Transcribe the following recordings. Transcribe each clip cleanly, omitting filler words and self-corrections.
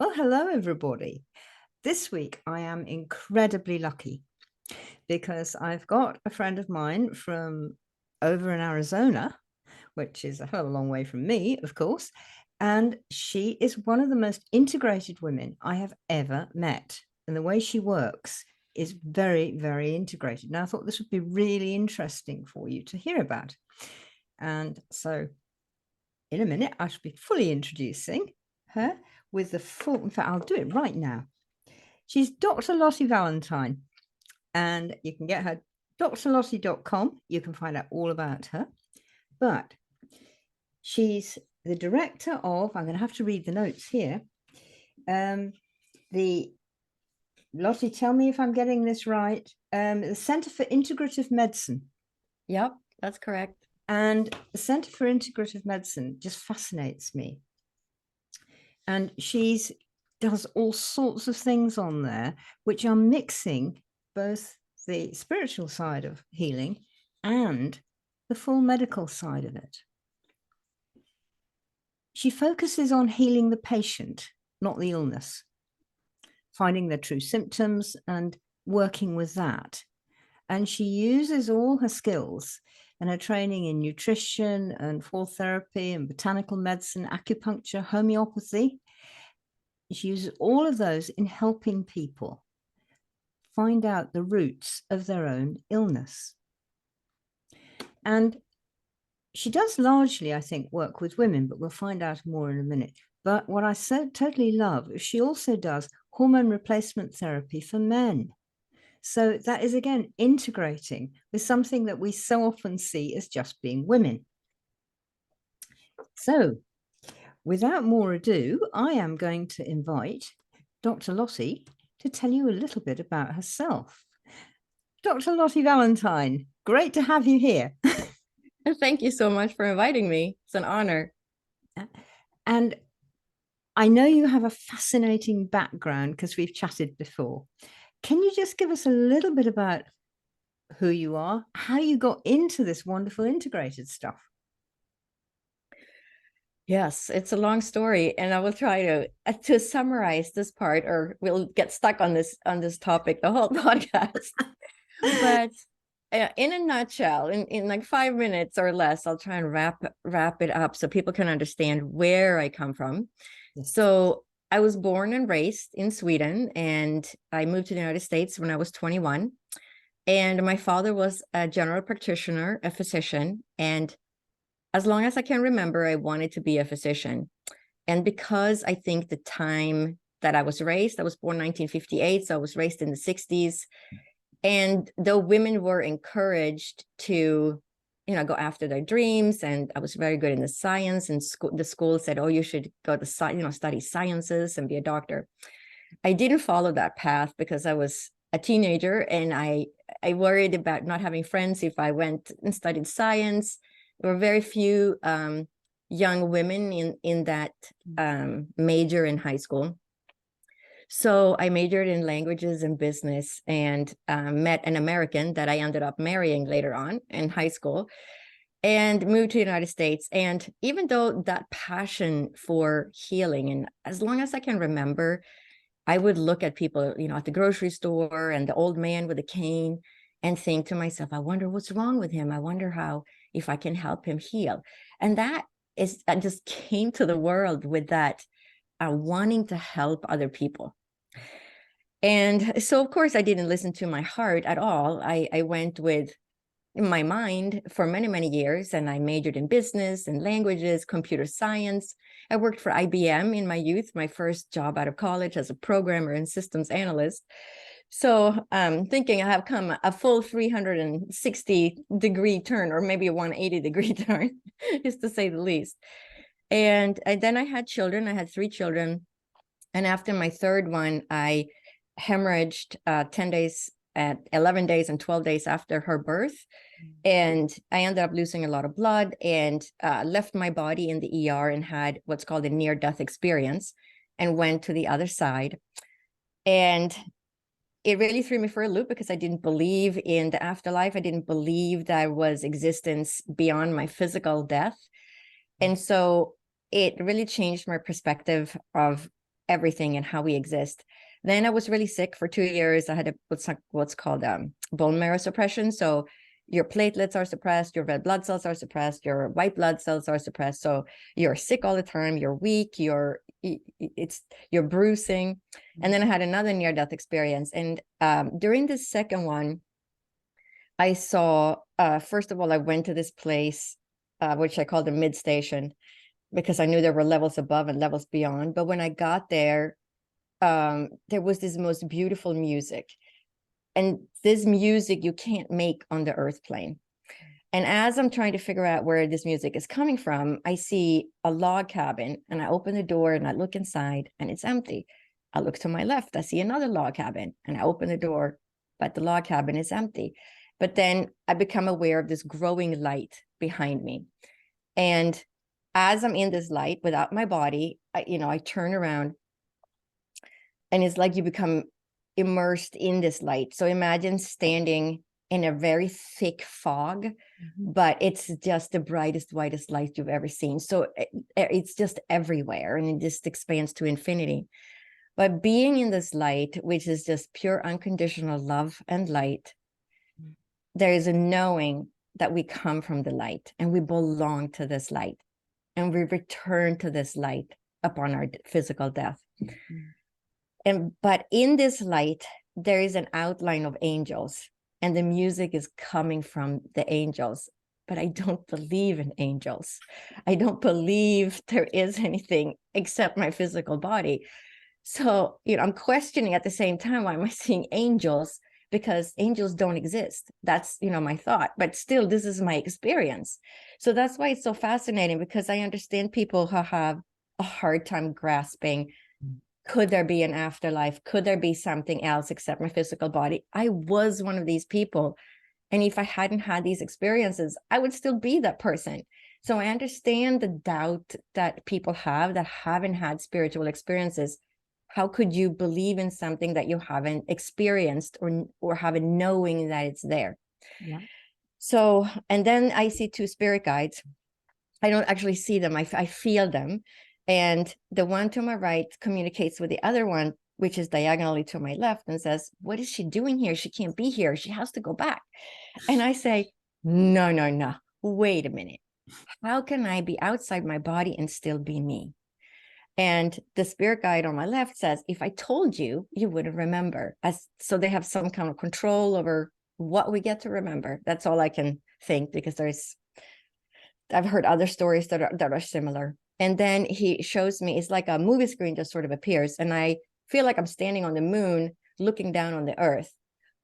Well, hello, everybody. This week I am incredibly lucky because I've got a friend of mine from over in Arizona, which is a hell of a long way from me, of course. And she is one of the most integrated women I have ever met. And the way she works is very, very integrated. Now, I thought this would be really interesting for you to hear about. And so in a minute, I shall be fully introducing her with the full, in fact, I'll do it right now. She's Dr. Lotte Valentin, and you can get her drlotte.com. You can find out all about her. But she's the director of, I'm going to have to read the notes here. The Lotte, tell me if I'm getting this right. The Center for Integrative Medicine. Yep, that's correct. And the Center for Integrative Medicine just fascinates me. And she's does all sorts of things on there, which are mixing both the spiritual side of healing and the full medical side of it. She focuses on healing the patient, not the illness, finding their true symptoms and working with that. And she uses all her skills and her training in nutrition and full therapy and botanical medicine, acupuncture, homeopathy. She uses all of those in helping people find out the roots of their own illness. And she does largely, I think, work with women, but we'll find out more in a minute. But what I totally love is she also does hormone replacement therapy for men. So that is, again, integrating with something that we so often see as just being women. So without more ado, I am going to invite Dr. Lotte to tell you a little bit about herself. Dr. Lotte Valentin, great to have you here. Thank you so much for inviting me. It's an honor. And I know you have a fascinating background because we've chatted before. Can you just give us a little bit about who you are, how you got into this wonderful integrated stuff? Yes, it's a long story, and I will try to summarize this part, or we'll get stuck on this topic the whole podcast. But in a nutshell, in like 5 minutes or less, I'll try and wrap it up so people can understand where I come from. Yes. So I was born and raised in Sweden, and I moved to the United States when I was 21. And my father was a general practitioner, a physician, and as long as I can remember, I wanted to be a physician. And because I think the time that I was raised, I was born 1958, so I was raised in the 60s. And though women were encouraged to, go after their dreams, and I was very good in the science, and the school said, oh, you should go to, study sciences and be a doctor. I didn't follow that path because I was a teenager, and I worried about not having friends if I went and studied science. There were very few young women in that major in high school. So I majored in languages and business, and met an American that I ended up marrying later on in high school, and moved to the United States. And even though that passion for healing, and as long as I can remember, I would look at people, at the grocery store and the old man with a cane and think to myself, I wonder what's wrong with him. I wonder if I can help him heal. And I just came to the world with that wanting to help other people. And so, of course, I didn't listen to my heart at all. I went with my mind for many, many years, and I majored in business and languages, computer science. I worked for IBM in my youth, my first job out of college as a programmer and systems analyst. So thinking I have come a full 360-degree turn, or maybe a 180-degree turn, is to say the least. And then I had children. I had 3 children. And after my third one, I hemorrhaged 11 days and 12 days after her birth. And I ended up losing a lot of blood, and left my body in the ER and had what's called a near-death experience, and went to the other side. And it really threw me for a loop because I didn't believe in the afterlife. I didn't believe there was existence beyond my physical death. And so it really changed my perspective of everything and how we exist. Then I was really sick for 2 years. I had what's called bone marrow suppression. So your platelets are suppressed, your red blood cells are suppressed, your white blood cells are suppressed. So you're sick all the time, you're weak, you're bruising. And then I had another near-death experience. And during the second one, I saw, first of all, I went to this place, which I called the mid-station, because I knew there were levels above and levels beyond. But when I got there, there was this most beautiful music. And this music you can't make on the earth plane. And as I'm trying to figure out where this music is coming from, I see a log cabin, and I open the door and I look inside and it's empty. I look to my left, I see another log cabin, and I open the door, but the log cabin is empty. But then I become aware of this growing light behind me. And as I'm in this light without my body, I turn around, and it's like you become immersed in this light. So imagine standing in a very thick fog, but it's just the brightest, whitest light you've ever seen. So it's just everywhere, and it just expands to infinity. But being in this light, which is just pure unconditional love and light, there is a knowing that we come from the light and we belong to this light, and we return to this light upon our physical death. But in this light, there is an outline of angels, and the music is coming from the angels. But I don't believe in angels. I don't believe there is anything except my physical body. So, I'm questioning at the same time, why am I seeing angels? Because angels don't exist. That's, my thought. But still, this is my experience. So that's why it's so fascinating, because I understand people who have a hard time grasping, could there be an afterlife? Could there be something else except my physical body? I was one of these people. And if I hadn't had these experiences, I would still be that person. So I understand the doubt that people have that haven't had spiritual experiences. How could you believe in something that you haven't experienced or haven't knowing that it's there? Yeah. So, and then I see two spirit guides. I don't actually see them. I feel them. And the one to my right communicates with the other one, which is diagonally to my left, and says, what is she doing here? She can't be here. She has to go back. And I say, no, wait a minute. How can I be outside my body and still be me? And the spirit guide on my left says, if I told you, you wouldn't remember. So they have some kind of control over what we get to remember. That's all I can think, because I've heard other stories that are similar. And then he shows me, it's like a movie screen just sort of appears. And I feel like I'm standing on the moon looking down on the earth.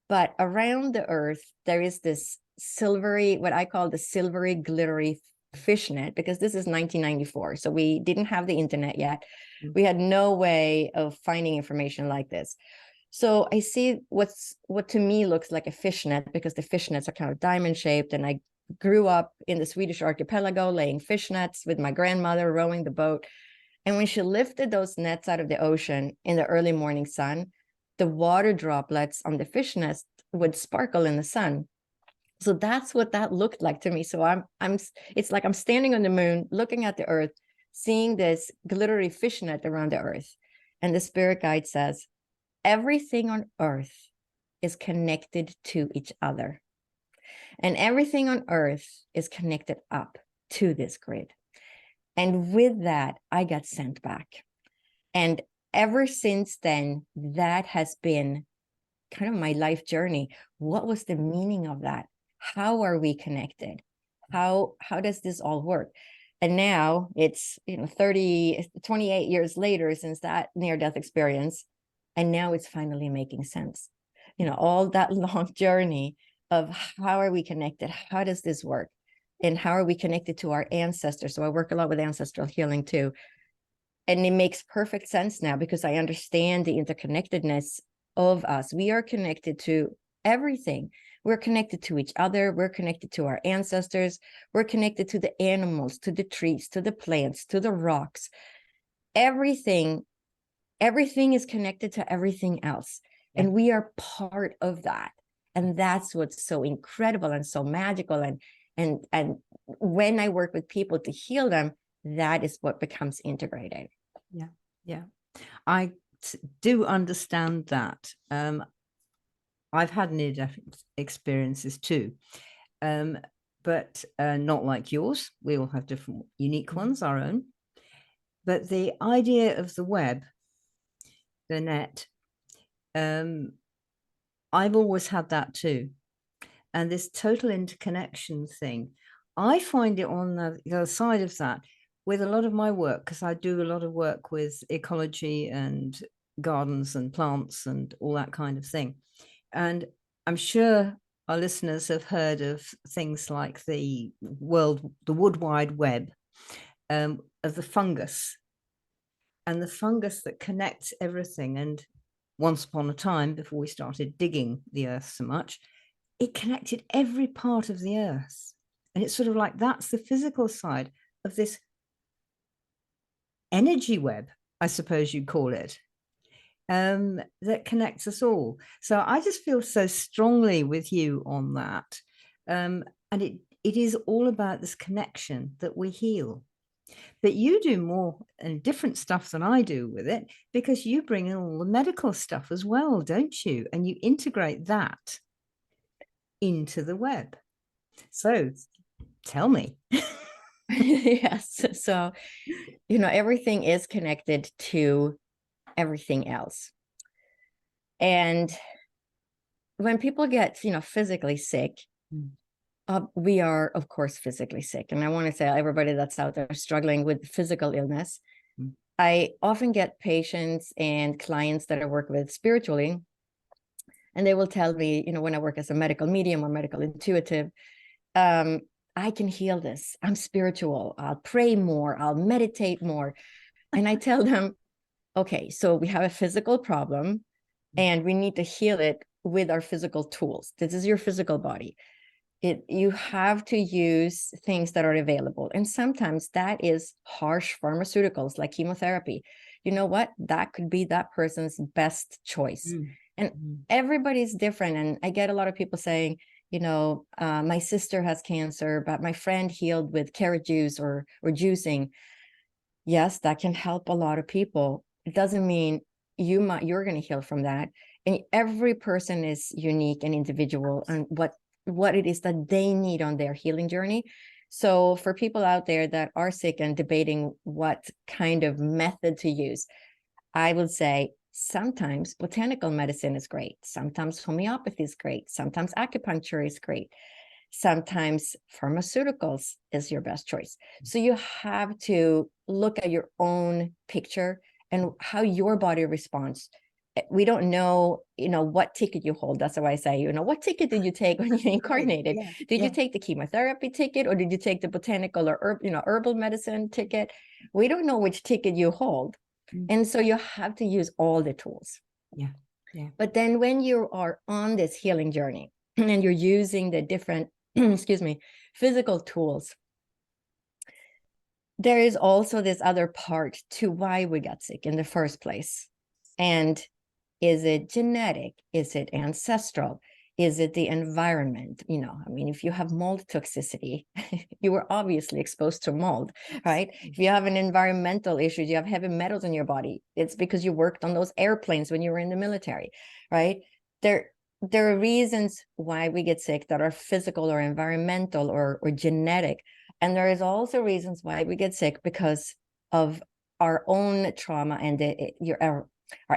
But around the earth, there is this silvery, what I call the silvery, glittery fishnet, because this is 1994. So we didn't have the internet yet. We had no way of finding information like this. So I see what to me looks like a fishnet, because the fishnets are kind of diamond shaped. And I grew up in the Swedish archipelago laying fishnets with my grandmother rowing the boat. And when she lifted those nets out of the ocean in the early morning sun, the water droplets on the fishnets would sparkle in the sun. So that's what that looked like to me. So it's like I'm standing on the moon, looking at the earth, seeing this glittery fishnet around the earth. And the spirit guide says, everything on earth is connected to each other. And everything on earth is connected up to this grid. And with that, I got sent back. And ever since then, that has been kind of my life journey. What was the meaning of that? How are we connected? How does this all work? And now it's 28 years later since that near-death experience. And now it's finally making sense. All that long journey of how are we connected? How does this work? And how are we connected to our ancestors? So I work a lot with ancestral healing too. And it makes perfect sense now, because I understand the interconnectedness of us. We are connected to everything. We're connected to each other. We're connected to our ancestors. We're connected to the animals, to the trees, to the plants, to the rocks. Everything is connected to everything else. Yeah. And we are part of that. And that's what's so incredible and so magical. And when I work with people to heal them, that is what becomes integrated. Yeah. I do understand that. I've had near-death experiences too, but not like yours. We all have different, unique ones, our own. But the idea of the web, the net, I've always had that too. And this total interconnection thing, I find it on the other side of that with a lot of my work, because I do a lot of work with ecology and gardens and plants and all that kind of thing. And I'm sure our listeners have heard of things like the Wood Wide Web, of the fungus, and the fungus that connects everything. And once upon a time, before we started digging the earth so much, it connected every part of the earth. And it's sort of like, that's the physical side of this energy web, I suppose you'd call it, that connects us all. So I just feel so strongly with you on that. And it is all about this connection that we heal. But you do more and different stuff than I do with it, because you bring in all the medical stuff as well, don't you? And you integrate that into the web. So tell me. Yes. So, everything is connected to everything else. And when people get, physically sick, we are, of course, physically sick. And I want to say, everybody that's out there struggling with physical illness, I often get patients and clients that I work with spiritually, and they will tell me, when I work as a medical medium or medical intuitive, I can heal this. I'm spiritual. I'll pray more. I'll meditate more. And I tell them, okay, so we have a physical problem and we need to heal it with our physical tools. This is your physical body. You have to use things that are available. And sometimes that is harsh pharmaceuticals like chemotherapy. You know what? That could be that person's best choice. And everybody's different. And I get a lot of people saying, my sister has cancer, but my friend healed with carrot juice or juicing. Yes, that can help a lot of people. It doesn't mean you're going to heal from that. And every person is unique and individual and what it is that they need on their healing journey. So for people out there that are sick and debating what kind of method to use, I would say sometimes botanical medicine is great. Sometimes homeopathy is great. Sometimes acupuncture is great. Sometimes pharmaceuticals is your best choice. So you have to look at your own picture and how your body responds. We don't know, what ticket you hold. That's why I say, what ticket did you take when you incarnated? Yeah, did you take the chemotherapy ticket, or did you take the botanical or herbal medicine ticket? We don't know which ticket you hold. And so you have to use all the tools. Yeah. But then when you are on this healing journey and you're using the different, physical tools, there is also this other part to why we got sick in the first place. And is it genetic? Is it ancestral? Is it the environment? If you have mold toxicity, you were obviously exposed to mold, right? If you have an environmental issue, you have heavy metals in your body, it's because you worked on those airplanes when you were in the military, right? There are reasons why we get sick that are physical or environmental or genetic. And there is also reasons why we get sick because of our own trauma and our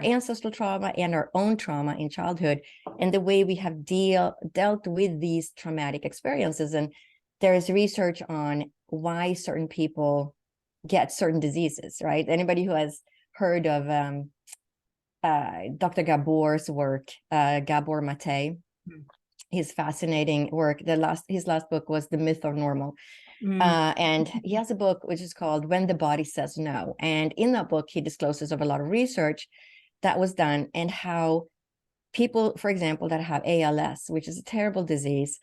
ancestral trauma and our own trauma in childhood and the way we have dealt with these traumatic experiences. And there is research on why certain people get certain diseases, right? Anybody who has heard of Dr. Gabor's work, Gabor Mate, his fascinating work, his last book was The Myth of Normal. And he has a book which is called When the Body Says No. And in that book, he discloses of a lot of research that was done and how people, for example, that have ALS, which is a terrible disease,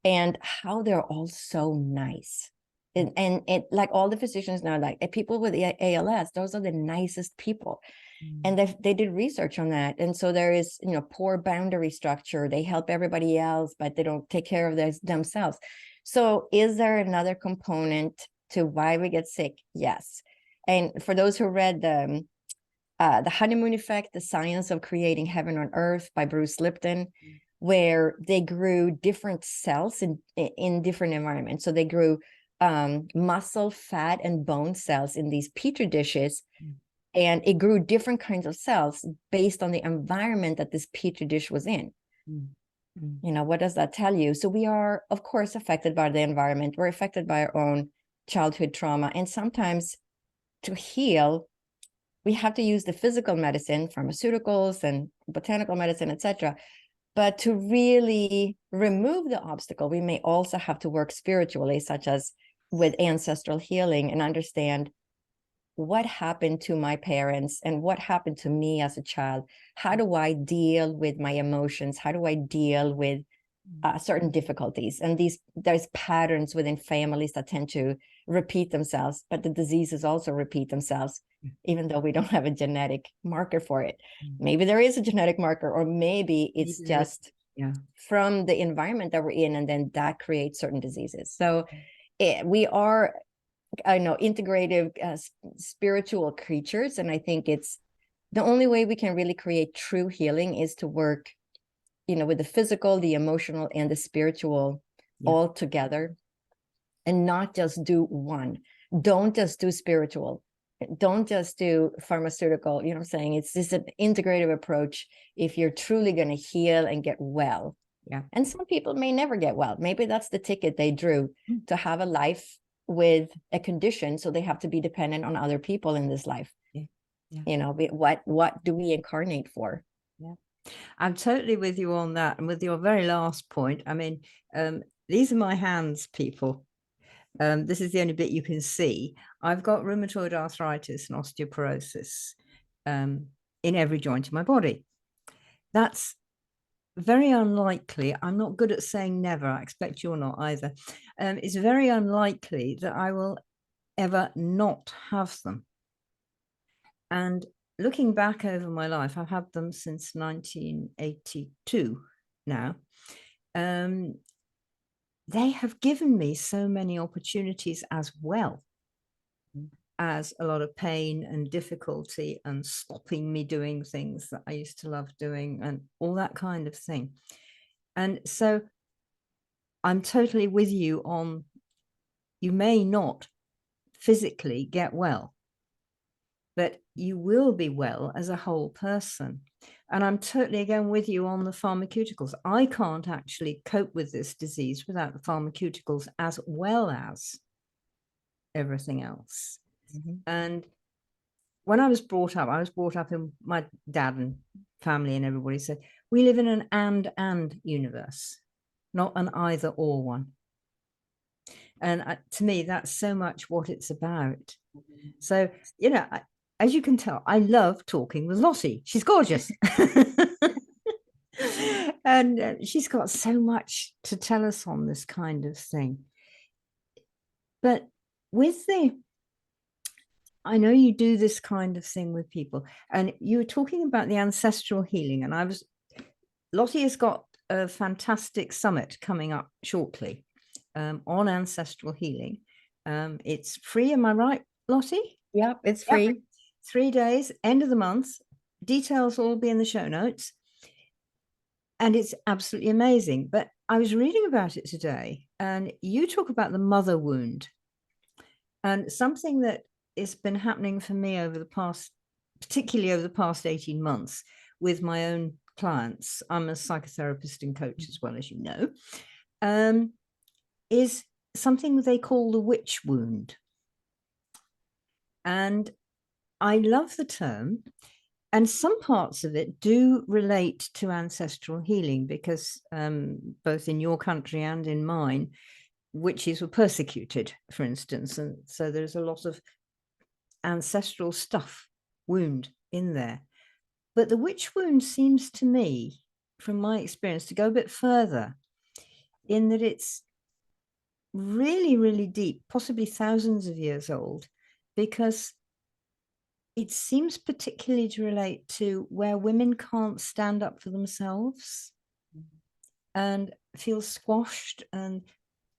and how they're all so nice. And it, like all the physicians now, like people with ALS, those are the nicest people. And they did research on that. And so there is, poor boundary structure. They help everybody else, but they don't take care of themselves. So is there another component to why we get sick? Yes. And for those who read The Honeymoon Effect, The Science of Creating Heaven on Earth by Bruce Lipton, where they grew different cells in different environments. So they grew muscle, fat, and bone cells in these petri dishes. And it grew different kinds of cells based on the environment that this petri dish was in. You know, what does that tell you? So we are, of course, affected by the environment. We're affected by our own childhood trauma. And sometimes to heal, we have to use the physical medicine, pharmaceuticals and botanical medicine, etc. But to really remove the obstacle, we may also have to work spiritually, such as with ancestral healing, and understand what happened to my parents and what happened to me as a child. How do I deal with my emotions? How do I deal with certain difficulties? And there's patterns within families that tend to repeat themselves, but the diseases also repeat themselves, even though we don't have a genetic marker for it. Maybe there is a genetic marker, or maybe it's just from the environment that we're in, and then that creates certain diseases. So we are, I know, integrative spiritual creatures, and I think it's the only way we can really create true healing is to work, you know, with the physical, the emotional, and the spiritual all together, and not just do one. Don't just do spiritual. Don't just do pharmaceutical. You know what I'm saying? It's just an integrative approach if you're truly going to heal and get well. And some people may never get well. Maybe that's the ticket they drew to have a life with a condition, so they have to be dependent on other people in this life. You know, what do we incarnate for? I'm totally with you on that. And with your very last point, I mean, these are my hands, people. This is the only bit you can see. I've got rheumatoid arthritis and osteoporosis in every joint in my body. That's very unlikely. I'm not good at saying never. I expect you're not either. It's very unlikely that I will ever not have them. And looking back over my life, I've had them since 1982 now. They have given me so many opportunities, as well as a lot of pain and difficulty and stopping me doing things that I used to love doing and all that kind of thing. And so I'm totally with you on, you may not physically get well, but you will be well as a whole person. And I'm totally again with you on the pharmaceuticals. I can't actually cope with this disease without the pharmaceuticals, as well as everything else. And when I was brought up in, my dad and family and everybody said, we live in an and universe, not an either or one. And to me, that's so much what it's about. So, you know, as you can tell, I love talking with Lotte. She's gorgeous. And she's got so much to tell us on this kind of thing. But with I know you do this kind of thing with people, and you were talking about the ancestral healing, and Lotte has got a fantastic summit coming up shortly on ancestral healing. It's free, am I right, Lotte? Yep, it's free. 3 days, end of the month. Details will be in the show notes. And it's absolutely amazing. But I was reading about it today, and you talk about the mother wound, and something that has been happening for me particularly over the past 18 months with my own clients. I'm a psychotherapist and coach as well, as you know, is something they call the witch wound. And I love the term, and some parts of it do relate to ancestral healing, because both in your country and in mine, witches were persecuted, for instance, and so there's a lot of ancestral stuff, wound in there. But the witch wound seems to me, from my experience, to go a bit further, in that it's really, really deep, possibly thousands of years old, because it seems particularly to relate to where women can't stand up for themselves and feel squashed, and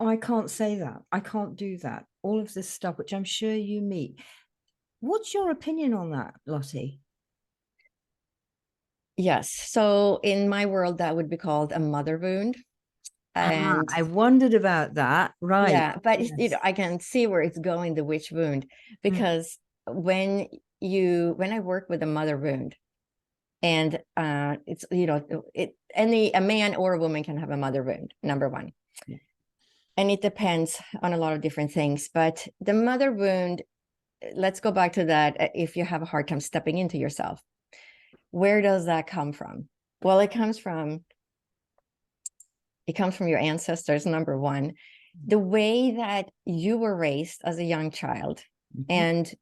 oh, I can't say that, I can't do that, all of this stuff, which I'm sure you meet. What's your opinion on that, Lotte? Yes. So in my world, that would be called a mother wound. And I wondered about that. Right. yeah, but Yes. I can see where it's going, the witch wound, Mm. because when I work with a mother wound, and it's a man or a woman can have a mother wound, number one. Yeah. And it depends on a lot of different things. But the mother wound, let's go back to that. If you have a hard time stepping into yourself, where does that come from? Well, it comes from your ancestors, number one. The way that you were raised as a young child, Mhm. and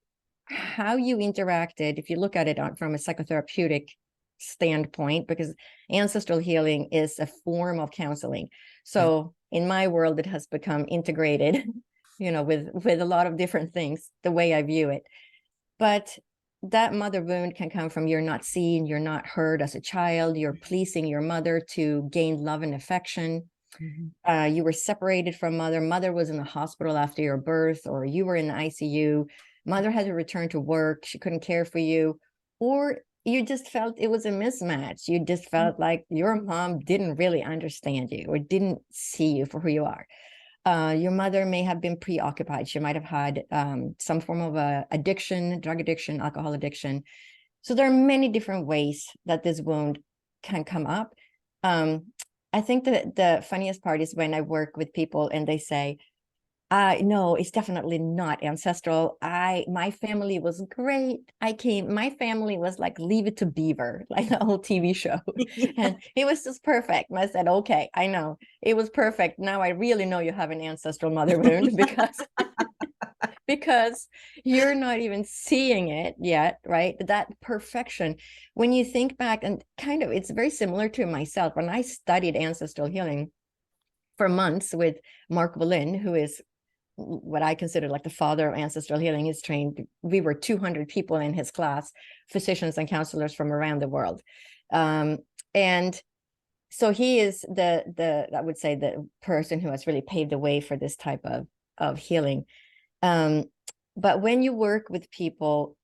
how you interacted, if you look at it from a psychotherapeutic standpoint, because ancestral healing is a form of counseling. Yeah. So in my world, it has become integrated, with a lot of different things, the way I view it. But that mother wound can come from you're not seen, you're not heard as a child, you're pleasing your mother to gain love and affection. Mhm. You were separated from mother was in the hospital after your birth, or you were in the ICU, mother had to return to work, she couldn't care for you, or you just felt it was a mismatch, you just felt like your mom didn't really understand you or didn't see you for who you are. Your mother may have been preoccupied, she might have had some form of addiction, drug addiction, alcohol addiction. So there are many different ways that this wound can come up. I think that the funniest part is when I work with people and they say, no, it's definitely not ancestral. My family was great. My family was like Leave It to Beaver, like the whole TV show. Yeah. And it was just perfect. And I said, okay, I know it was perfect. Now I really know you have an ancestral mother wound because you're not even seeing it yet, right? That perfection. When you think back, and kind of, it's very similar to myself. When I studied ancestral healing for months with Mark Boleyn, who is what I consider like the father of ancestral healing. He's trained, we were 200 people in his class, physicians and counselors from around the world. And so he is I would say, the person who has really paved the way for this type of healing. But when you work with people,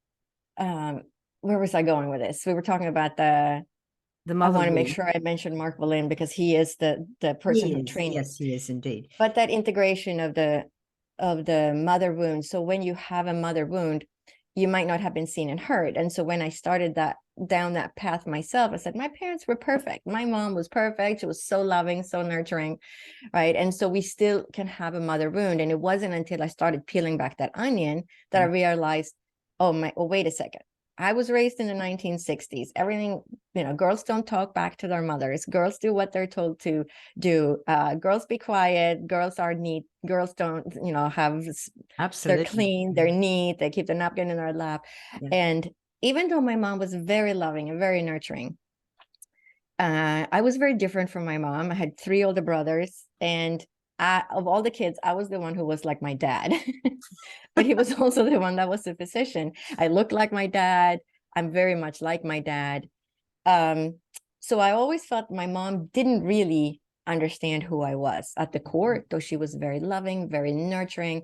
where was I going with this? We were talking about I mother want to make wound. sure I mentioned Mark Boleyn because he is the person He who is. trained me. Yes, he is indeed. But that integration of the mother wound. So when you have a mother wound, you might not have been seen and heard. And so when I started down that path myself, I said, my parents were perfect. My mom was perfect. She was so loving, so nurturing, right? And so we still can have a mother wound. And it wasn't until I started peeling back that onion that I realized, oh, wait a second. I was raised in the 1960s. Everything, girls don't talk back to their mothers. Girls do what they're told to do. Girls be quiet. Girls are neat. Girls don't, have, they're Absolutely. clean, they're neat. They keep the napkin in their lap. Yeah. And even though my mom was very loving and very nurturing, I was very different from my mom. I had 3 older brothers, and of all the kids, I was the one who was like my dad. But he was also the one that was a physician. I looked like my dad. I'm very much like my dad. So I always felt my mom didn't really understand who I was at the core, though she was very loving, very nurturing.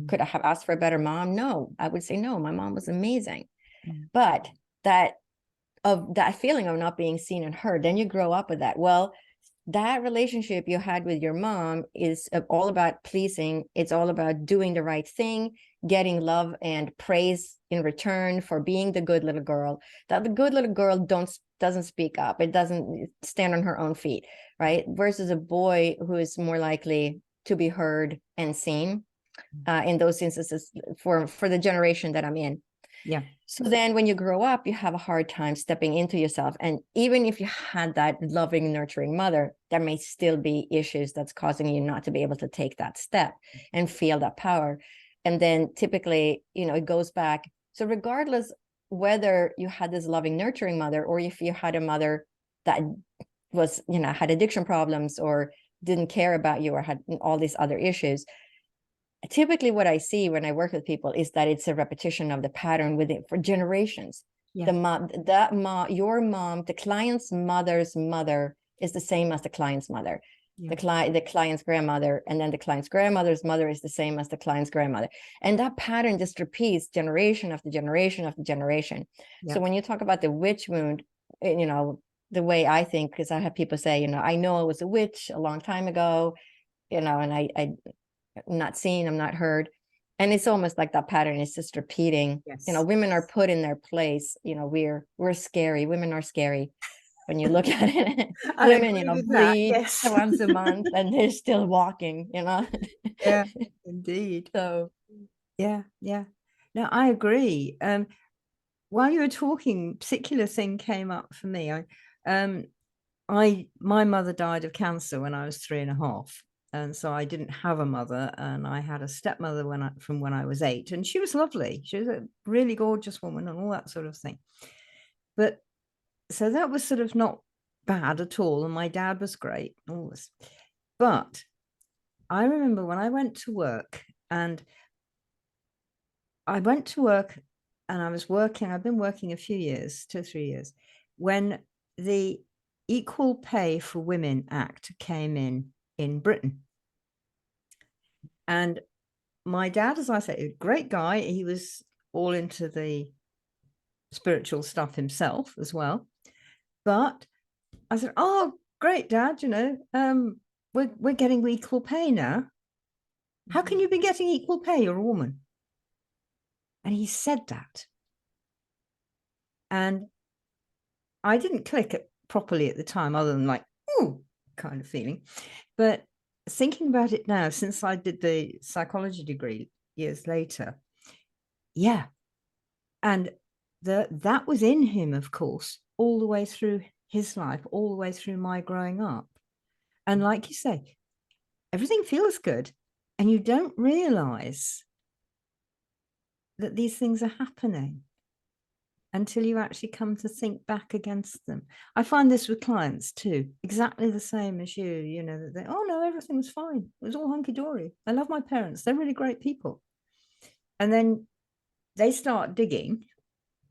Could I have asked for a better mom? No, I would say no. My mom was amazing. But that feeling of not being seen and heard, then you grow up with that. Well, that relationship you had with your mom is all about pleasing. It's all about doing the right thing, getting love and praise in return for being the good little girl. That the good little girl doesn't speak up. It doesn't stand on her own feet, right? Versus a boy who is more likely to be heard and seen. In those instances, for the generation that I'm in. Yeah. So then when you grow up, you have a hard time stepping into yourself. And even if you had that loving, nurturing mother, there may still be issues that's causing you not to be able to take that step and feel that power. And then typically, it goes back. So regardless whether you had this loving, nurturing mother, or if you had a mother that was, had addiction problems or didn't care about you or had all these other issues, typically what I see when I work with people is that it's a repetition of the pattern within for generations. Yeah. Your mom, the client's mother's mother is the same as the client's mother. Yeah. The client's grandmother, and then the client's grandmother's mother is the same as the client's grandmother. And that pattern just repeats generation after generation after generation. Yeah. So when you talk about the witch wound, you know, the way I think, because I have people say, you know, I know I was a witch a long time ago, you know, and I'm not seen, I'm not heard. And it's almost like that pattern is just repeating. Yes. You know, women are put in their place. You know, we're scary. Women are scary when you look at it. Women, you know, bleed yes. once a month and they're still walking, you know. Yeah, indeed. So yeah. No, I agree. While you were talking, particular thing came up for me. My mother died of cancer when I was 3.5. And so I didn't have a mother, and I had a stepmother from when I was 8, and she was lovely. She was a really gorgeous woman and all that sort of thing. But so that was sort of not bad at all. And my dad was great, all this. But I remember when I went to work, and I was working, I've been working a few years, 2 or 3 years, when the Equal Pay for Women Act came in Britain. And my dad, as I say, a great guy. He was all into the spiritual stuff himself as well. But I said, "Oh, great, Dad, you know, we're getting equal pay now. How can you be getting equal pay? You're a woman." And he said that. And I didn't click it properly at the time, other than like, ooh, kind of feeling. But thinking about it now, since I did the psychology degree years later, yeah. And that was in him, of course, all the way through his life, all the way through my growing up. And like you say, everything feels good, and you don't realize that these things are happening until you actually come to think back against them. I find this with clients too, exactly the same as you know, that they, oh no, everything was fine. It was all hunky-dory. I love my parents. They're really great people. And then they start digging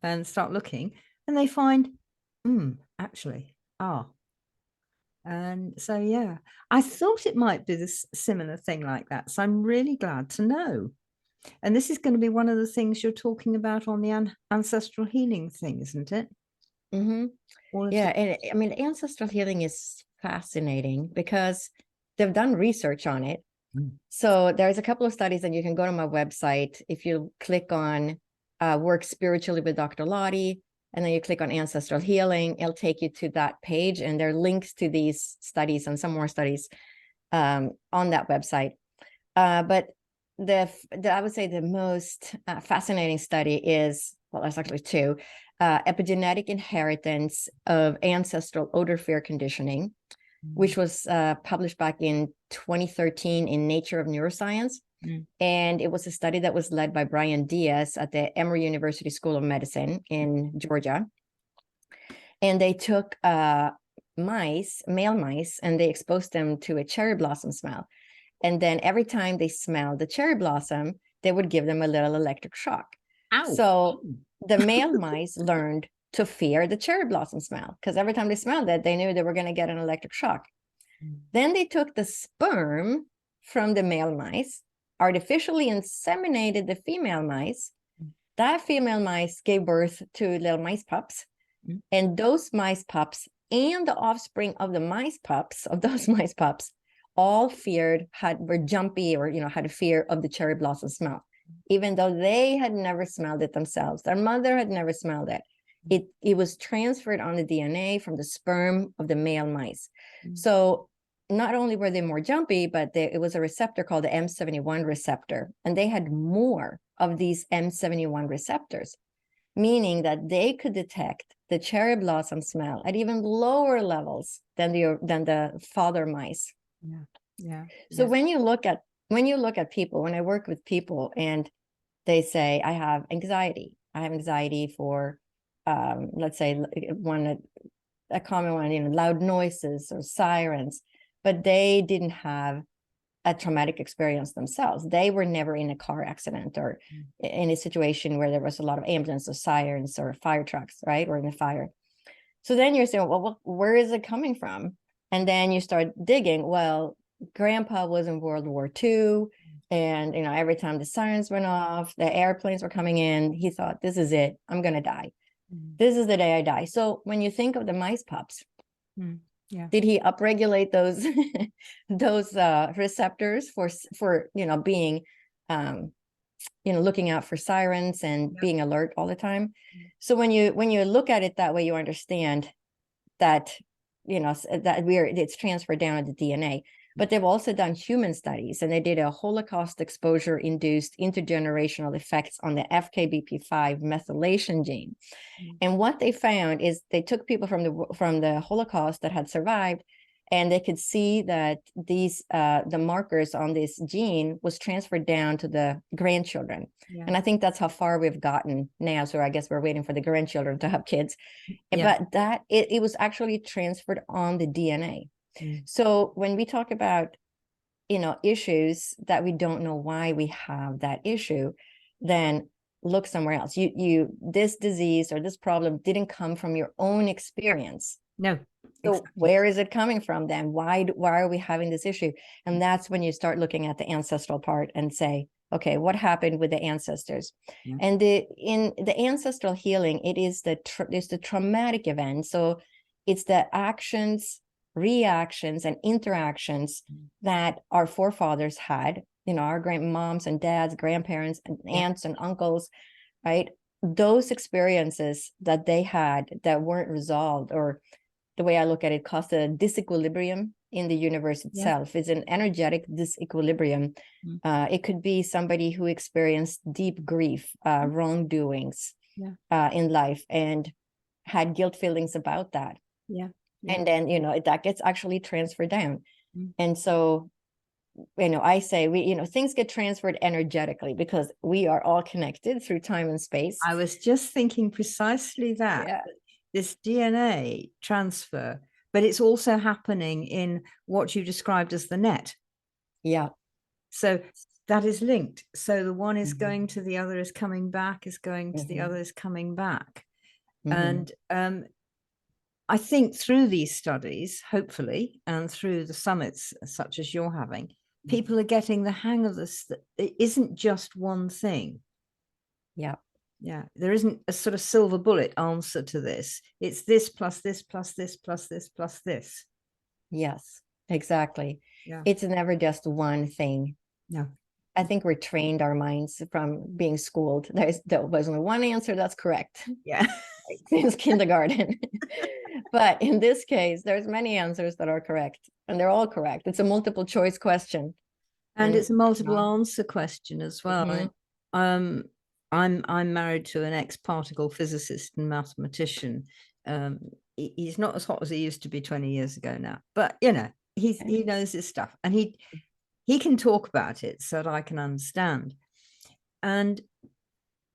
and start looking, and they find, actually, and so, yeah, I thought it might be this similar thing like that. So I'm really glad to know. And this is going to be one of the things you're talking about on the ancestral healing thing, isn't it? mm-hmm. Yeah, and I mean, ancestral healing is fascinating because they've done research on it. So there's a couple of studies, and you can go to my website. If you click on Work Spiritually with Dr. Lotte, and then you click on ancestral healing, it'll take you to that page, and there are links to these studies and some more studies on that website. But I would say the most fascinating study is, well, there's actually two, epigenetic inheritance of ancestral odor fear conditioning, which was published back in 2013 in Nature of Neuroscience. And it was a study that was led by Brian Diaz at the Emory University School of Medicine in Georgia. And they took mice, male mice, and they exposed them to a cherry blossom smell. And then every time they smelled the cherry blossom, they would give them a little electric shock. Ow. So the male mice learned to fear the cherry blossom smell, because every time they smelled it, they knew they were going to get an electric shock. Then they took the sperm from the male mice, artificially inseminated the female mice. That female mice gave birth to little mice pups. And those mice pups and the offspring of the mice pups, of those mice pups, all were jumpy, or, you know, had a fear of the cherry blossom smell, even though they had never smelled it themselves. Their mother had never smelled it. It was transferred on the DNA from the sperm of the male mice. So not only were they more jumpy, but it was a receptor called the M71 receptor, and they had more of these M71 receptors, meaning that they could detect the cherry blossom smell at even lower levels than the father mice. So when you look at people, when I work with people and they say, I have anxiety for let's say a common one, you know, loud noises or sirens, but they didn't have a traumatic experience themselves. They were never in a car accident or in a situation where there was a lot of ambulance or sirens or fire trucks, right, or in a fire. So then you're saying, well, where is it coming from? And then you start digging. Well, grandpa was in World War II, and, you know, every time the sirens went off, the airplanes were coming in, he thought, this is it, I'm going to die. This is the day I die. So when you think of the mice pups, Yeah. did he upregulate those those receptors for being looking out for sirens and being alert all the time? So when you look at it that way, you understand that that it's transferred down to the DNA. But they've also done human studies, and they did a Holocaust exposure induced intergenerational effects on the FKBP5 methylation gene. And what they found is they took people from the Holocaust that had survived, and they could see that these the markers on this gene was transferred down to the grandchildren. And I think that's how far we've gotten now. So I guess we're waiting for the grandchildren to have kids. But that it was actually transferred on the DNA. So when we talk about issues that we don't know why we have that issue, then look somewhere else. This disease or this problem didn't come from your own experience. No. So exactly. Where is it coming from then? Why are we having this issue? And that's when you start looking at the ancestral part and say, okay, what happened with the ancestors? And in the ancestral healing, it is the traumatic event. So it's the actions, reactions, and interactions that our forefathers had, our grandmoms and dads, grandparents and aunts and uncles, right? Those experiences that they had that weren't resolved, or the way I look at it, caused a disequilibrium in the universe itself. It's an energetic disequilibrium. It could be somebody who experienced deep grief, wrongdoings in life, and had guilt feelings about that. And then that gets actually transferred down. And so I say things get transferred energetically because we are all connected through time and space. I was just thinking precisely that. This DNA transfer, but it's also happening in what you described as the net. So that is linked. So the one is going to the other, is coming back, is going to the other, is coming back. And I think through these studies, hopefully, and through the summits such as you're having, people are getting the hang of this, that it isn't just one thing. There isn't a sort of silver bullet answer to this. It's this plus this plus this plus this plus this. Yes, exactly. It's never just one thing. I think we're trained our minds from being schooled. There was only one answer that's correct. Since kindergarten. But in this case, there's many answers that are correct, and they're all correct. It's a multiple choice question. And it's a multiple answer question as well. I'm married to an ex-particle physicist and mathematician. He's not as hot as he used to be 20 years ago now, but he knows his stuff, and he can talk about it so that I can understand. And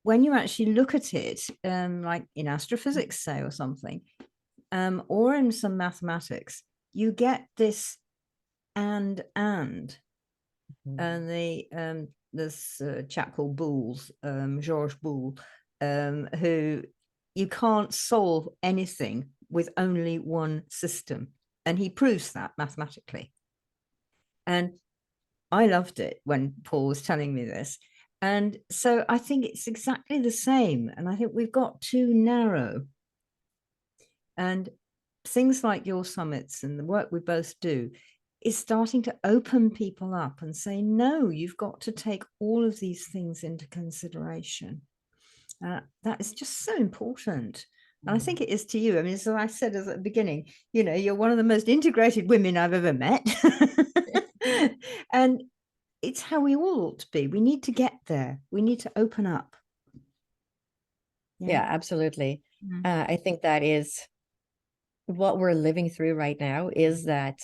when you actually look at it, like in astrophysics, say, or something, or in some mathematics, you get this and this chap called Boole's, Georges Boole, who you can't solve anything with only one system, and he proves that mathematically. And I loved it when Paul was telling me this. And so I think it's exactly the same. And I think we've got too narrow. And things like your summits and the work we both do is starting to open people up and say, no, you've got to take all of these things into consideration. That is just so important. And I think it is to you. I mean, as I said at the beginning, you're one of the most integrated women I've ever met. And it's how we all ought to be. We need to get there. We need to open up. Absolutely. I think that is what we're living through right now, is that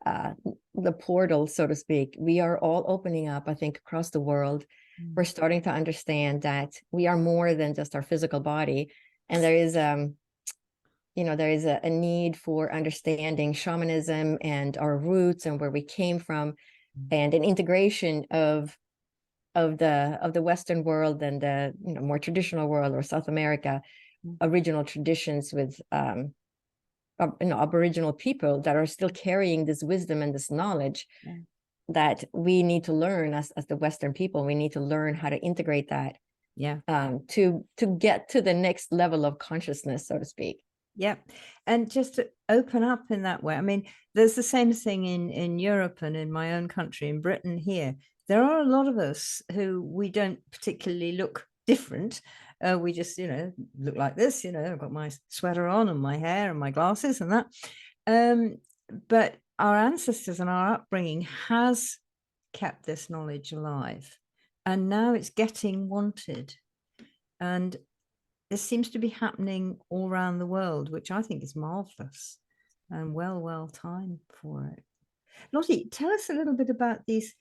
the portal, so to speak. We are all opening up, I think, across the world. We're starting to understand that we are more than just our physical body. And there is a need for understanding shamanism and our roots and where we came from, and an integration of the Western world and the more traditional world, or South America, original traditions with Aboriginal people that are still carrying this wisdom and this knowledge that we need to learn as the Western people. We need to learn how to integrate that Yeah. To get to the next level of consciousness, so to speak. Yeah. And just to open up in that way. I mean, there's the same thing in Europe and in my own country, in Britain here. There are a lot of us who we don't particularly look different. We just, look like this, I've got my sweater on and my hair and my glasses and that. But our ancestors and our upbringing has kept this knowledge alive. And now it's getting wanted. And this seems to be happening all around the world, which I think is marvelous and well timed for it. Lotte, tell us a little bit about these,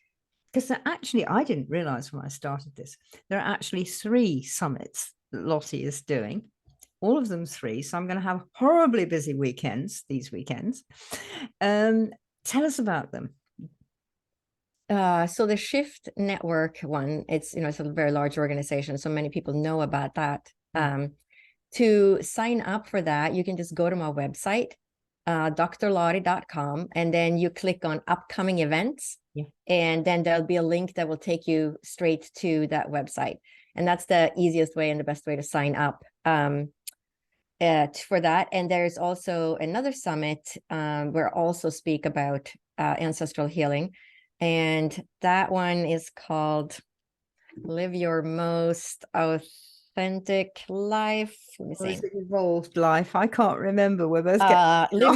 because actually I didn't realize when I started this, there are actually 3 summits that Lotte is doing, all of them 3. So I'm going to have horribly busy weekends, these weekends. Tell us about them. So the Shift Network one, it's a very large organization, so many people know about that. To sign up for that, you can just go to my website, drlotte.com, and then you click on upcoming events. Yeah. And then there'll be a link that will take you straight to that website. And that's the easiest way and the best way to sign up for that. And there's also another summit where I also speak about ancestral healing. And that one is called Live Your Most Authentic Life. Let me see. Evolved life. I can't remember. We're both live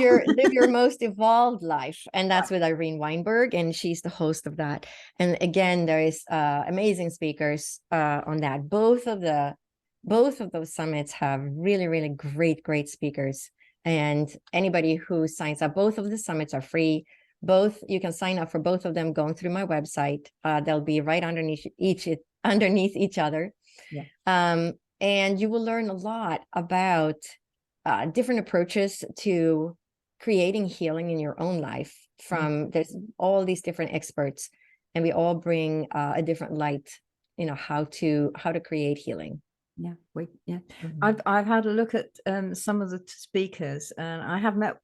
your most evolved life. And that's with Irene Weinberg, and she's the host of that. And again, there is amazing speakers on that. Both of those summits have really, really great speakers. And anybody who signs up, both of the summits are free. You can sign up for both of them going through my website. They'll be right underneath each other. Yeah. And you will learn a lot about different approaches to creating healing in your own life. There's all these different experts, and we all bring a different light, how to create healing. Yeah, I've had a look at some of the speakers, and I have met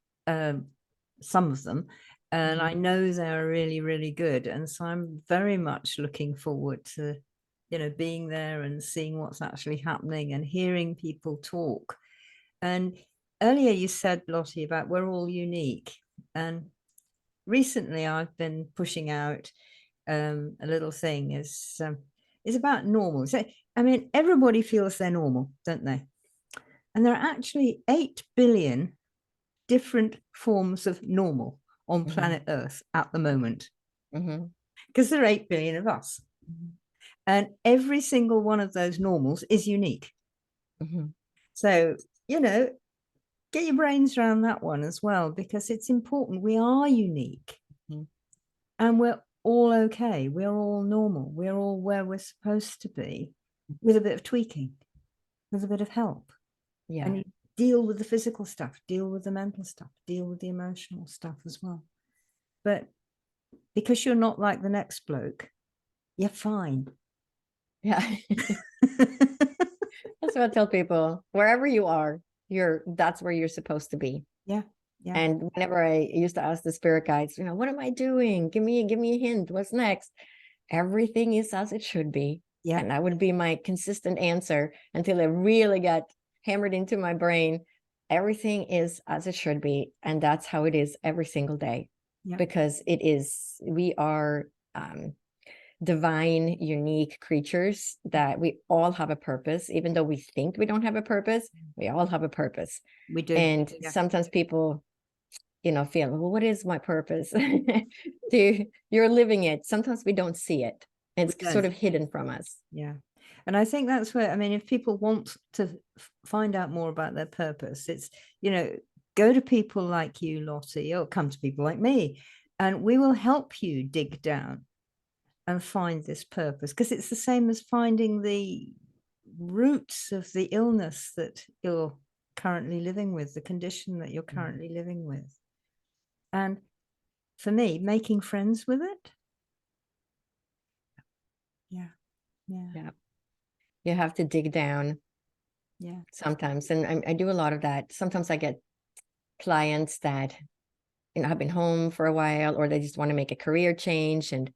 some of them, and I know they're really, really good. And so I'm very much looking forward to, being there and seeing what's actually happening and hearing people talk. And earlier you said, Lotte, about we're all unique. And recently I've been pushing out a little thing is about normal. So, I mean, everybody feels they're normal, don't they? And there are actually 8 billion different forms of normal on planet Earth at the moment, because there are 8 billion of us. And every single one of those normals is unique. So, get your brains around that one as well, because it's important. We are unique, and we're all okay. We're all normal. We're all where we're supposed to be, with a bit of tweaking, with a bit of help. Yeah. And you deal with the physical stuff, deal with the mental stuff, deal with the emotional stuff as well. But because you're not like the next bloke, you're fine. Yeah. That's what I tell people. Wherever you are, that's where you're supposed to be. Yeah. Yeah. And whenever I used to ask the spirit guides, what am I doing? Give me a hint. What's next? Everything is as it should be. Yeah. And that would be my consistent answer until it really got hammered into my brain. Everything is as it should be. And that's how it is every single day. Yeah. Because we are divine, unique creatures, that we all have a purpose. Even though we think we don't have a purpose, we all have a purpose. We do. And sometimes people, feel, well, what is my purpose? You're living it. Sometimes we don't see it. It's sort of hidden from us. Yeah. And I think that's where, I mean, if people want to find out more about their purpose, it's, go to people like you, Lotte, or come to people like me, and we will help you dig down and find this purpose, because it's the same as finding the roots of the illness that you're currently living with, the condition that you're currently living with. And for me, making friends with it. Yeah. You have to dig down. Yeah. Sometimes. And I do a lot of that. Sometimes I get clients that, have been home for a while, or they just want to make a career change, and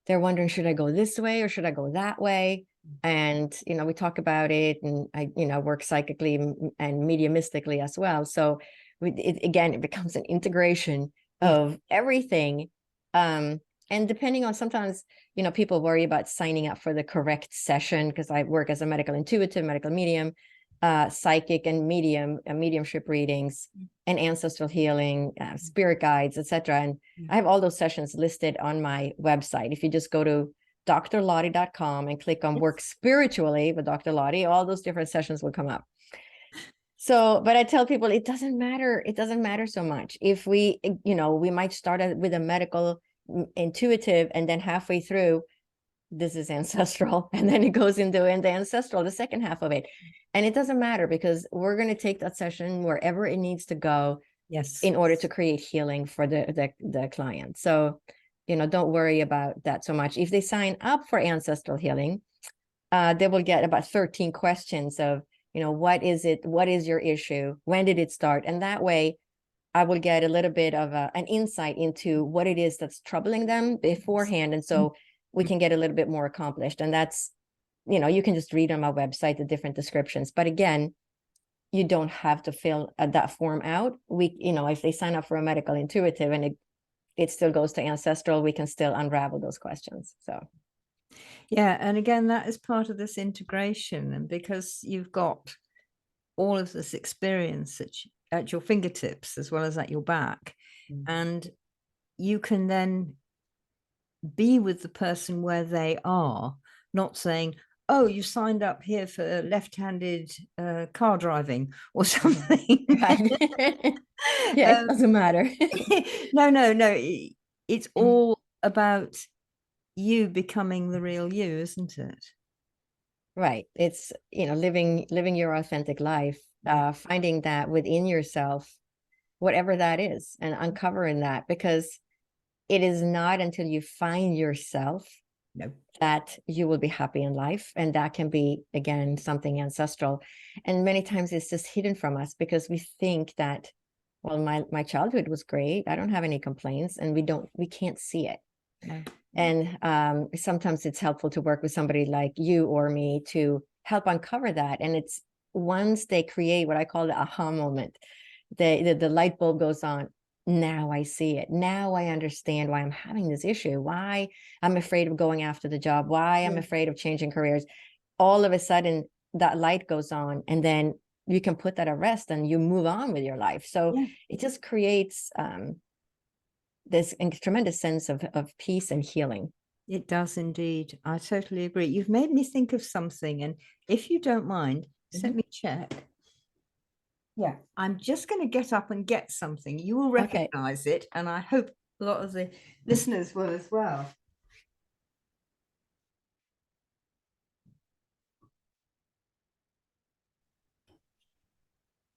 they're wondering, should I go this way or should I go that way? And, we talk about it, and I, work psychically and mediumistically as well. So it becomes an integration of everything. And depending on, sometimes, people worry about signing up for the correct session, because I work as a medical intuitive, medical medium, psychic and mediumship readings, and ancestral healing, spirit guides, etc. And I have all those sessions listed on my website. If you just go to drlotte.com and click on work spiritually with Dr. Lotte, all those different sessions will come up. So, but I tell people, it doesn't matter. It doesn't matter so much. If we, we might start with a medical intuitive, and then halfway through, this is ancestral, and then it goes into ancestral, the second half of it. And it doesn't matter, because we're going to take that session wherever it needs to go. Yes. In order to create healing for the client. So, don't worry about that so much. If they sign up for ancestral healing, they will get about 13 questions of, what is it? What is your issue? When did it start? And that way I will get a little bit of an insight into what it is that's troubling them beforehand. And so we can get a little bit more accomplished. And that's, you can just read on my website the different descriptions. But again, you don't have to fill that form out. If they sign up for a medical intuitive and it still goes to ancestral, we can still unravel those questions. So, yeah. And again, that is part of this integration. And because you've got all of this experience at your fingertips, as well as at your back, and you can then be with the person where they are, not saying, oh, you signed up here for left-handed car driving or something. Right. Yeah, it doesn't matter. No. It's all about you becoming the real you, isn't it? Right. It's, living your authentic life, finding that within yourself, whatever that is, and uncovering that, because it is not until you find yourself that you will be happy in life. And that can be, again, something ancestral. And many times it's just hidden from us, because we think that, well, my childhood was great, I don't have any complaints, and we can't see it. No. And sometimes it's helpful to work with somebody like you or me to help uncover that. And it's once they create what I call the aha moment, the light bulb goes on. Now I see it. Now I understand why I'm having this issue, why I'm afraid of going after the job, why I'm afraid of changing careers. All of a sudden that light goes on, and then you can put that at rest and you move on with your life. So it just creates this tremendous sense of peace and healing. It does indeed. I totally agree. You've made me think of something, and if you don't mind, let me check. Yeah, I'm just going to get up and get something. You will recognize it, and I hope a lot of the listeners will as well.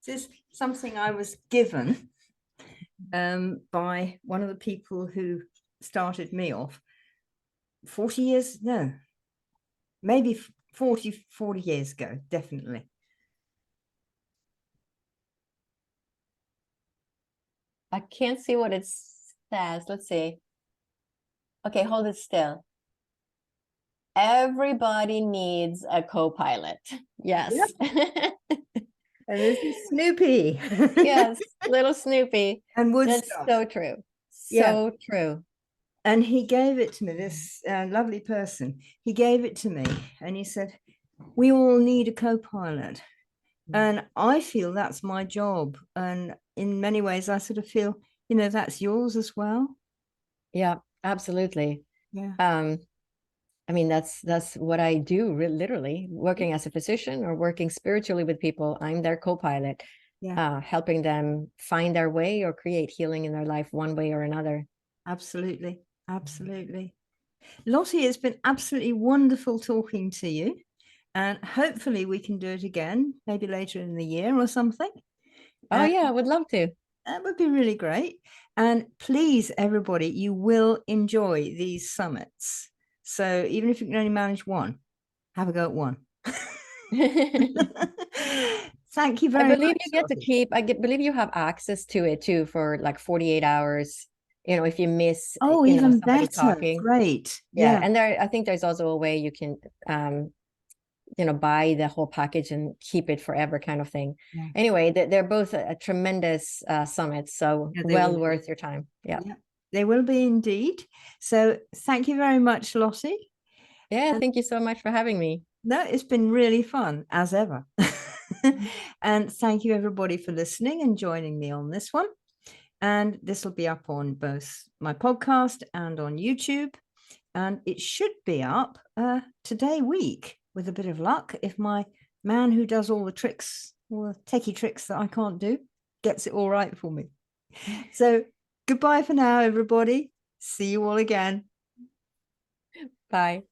This is something I was given by one of the people who started me off 40 years, no, maybe 40 years ago, definitely. I can't see what it says. Let's see. Okay, hold it still. Everybody needs a co-pilot. Yes. Yep. And this is Snoopy. Yes, little Snoopy. And Woodstock. That's so true. So true. And he gave it to me, this lovely person. He gave it to me and he said, we all need a co-pilot. And I feel that's my job. And in many ways, I sort of feel, that's yours as well. Yeah, absolutely. Yeah. I mean, that's what I do, literally, working as a physician or working spiritually with people. I'm their co-pilot, helping them find their way or create healing in their life one way or another. Absolutely. Absolutely. Lotte, it's been absolutely wonderful talking to you. And hopefully we can do it again, maybe later in the year or something. Oh, yeah, I would love to. That would be really great. And please, everybody, you will enjoy these summits. So even if you can only manage one, have a go at one. Thank you very much. I believe you get to keep, believe you have access to it too for like 48 hours. If you miss, even somebody better. talking. Great. Yeah. And I think there's also a way you can buy the whole package and keep it forever kind of thing. Yeah. Anyway, they're both a tremendous summit, so Yeah, well worth your time. Yeah. They will be indeed. So thank you very much, Lottie. Yeah, thank you so much for having me. No, it's been really fun as ever. And thank you everybody for listening and joining me on this one. And this will be up on both my podcast and on YouTube. And it should be up today week with a bit of luck, if my man who does all the tricks, all the techie tricks that I can't do, gets it all right for me. So goodbye for now, everybody. See you all again. Bye.